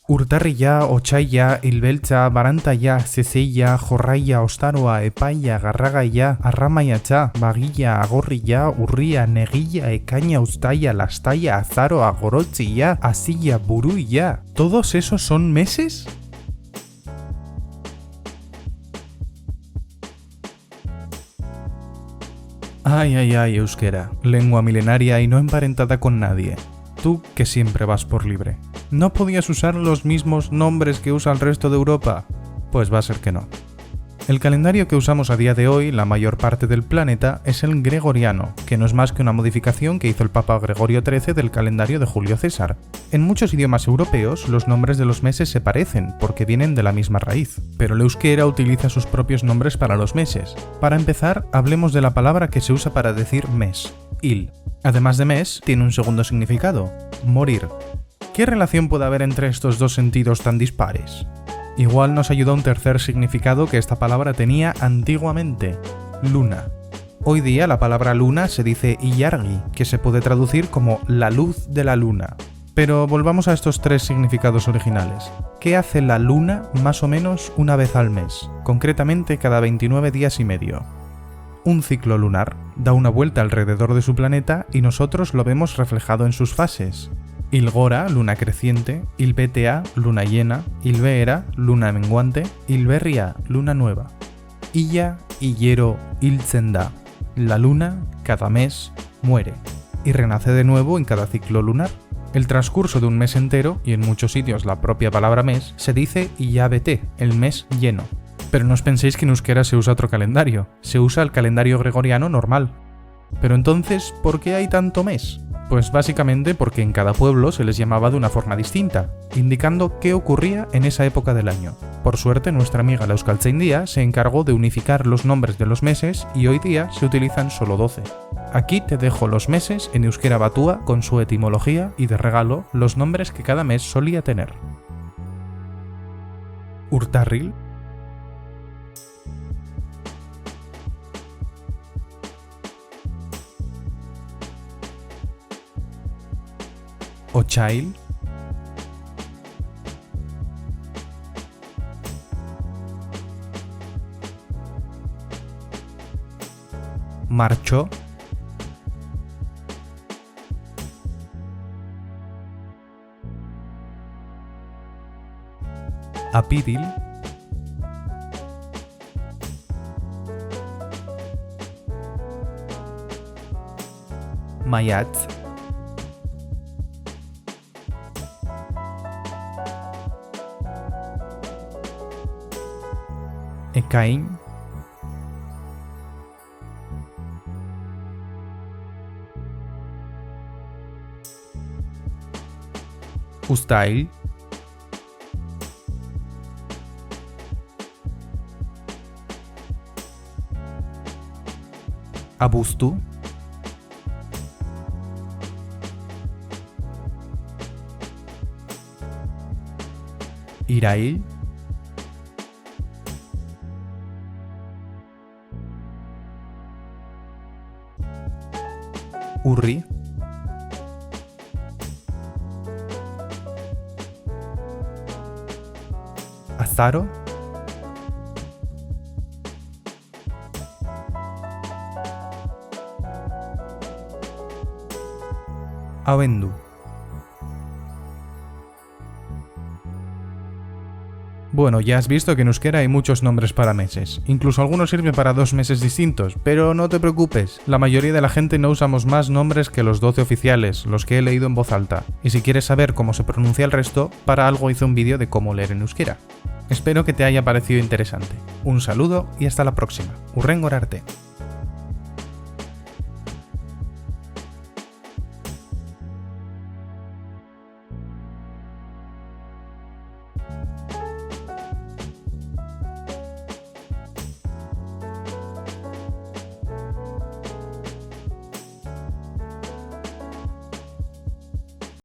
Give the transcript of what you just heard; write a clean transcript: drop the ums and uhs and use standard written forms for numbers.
Urtarrila, otsaila, hilbeltza, barantaia, zezeia, jorraia, ostaroa, epaia, garragaia, arramaiatza, bagila, agorrila, urria, negilla, ekaina, uztaia, lastaia, azaroa, gorotzilla, azilla, buruilla. ¿Todos esos son meses? Ay, ay, ay, euskera, lengua milenaria y no emparentada con nadie. Tú que siempre vas por libre. ¿No podías usar los mismos nombres que usa el resto de Europa? Pues va a ser que no. El calendario que usamos a día de hoy, la mayor parte del planeta, es el gregoriano, que no es más que una modificación que hizo el Papa Gregorio XIII del calendario de Julio César. En muchos idiomas europeos, los nombres de los meses se parecen, porque vienen de la misma raíz, pero el euskera utiliza sus propios nombres para los meses. Para empezar, hablemos de la palabra que se usa para decir mes, il. Además de mes, tiene un segundo significado, morir. ¿Qué relación puede haber entre estos dos sentidos tan dispares? Igual nos ayuda un tercer significado que esta palabra tenía antiguamente, luna. Hoy día la palabra luna se dice illargi, que se puede traducir como la luz de la luna. Pero volvamos a estos tres significados originales. ¿Qué hace la luna más o menos una vez al mes? Concretamente cada 29 días y medio. Un ciclo lunar da una vuelta alrededor de su planeta y nosotros lo vemos reflejado en sus fases. Ilgora, luna creciente, Ilbetea, luna llena, Ilbeera, luna menguante, Ilberria, luna nueva. Illa, Illero, Iltzenda. La luna, cada mes, muere y renace de nuevo en cada ciclo lunar. El transcurso de un mes entero, y en muchos sitios la propia palabra mes, se dice Illabete, el mes lleno. Pero no os penséis que en euskera se usa otro calendario, se usa el calendario gregoriano normal. Pero entonces, ¿por qué hay tanto mes? Pues básicamente porque en cada pueblo se les llamaba de una forma distinta, indicando qué ocurría en esa época del año. Por suerte, nuestra amiga la Euskaltzaindia se encargó de unificar los nombres de los meses y hoy día se utilizan solo 12. Aquí te dejo los meses en euskera batúa con su etimología y de regalo los nombres que cada mes solía tener. Urtarril, Otsail, Martxo, Apiril, Maiatz, Ekain, Uztail, Abuztu, Irail, Urri, Azaro, Abendu. Bueno, ya has visto que en euskera hay muchos nombres para meses, incluso algunos sirven para 2 meses distintos, pero no te preocupes, la mayoría de la gente no usamos más nombres que los 12 oficiales, los que he leído en voz alta, y si quieres saber cómo se pronuncia el resto, para algo hice un vídeo de cómo leer en euskera. Espero que te haya parecido interesante. Un saludo y hasta la próxima. Hurrengo arte.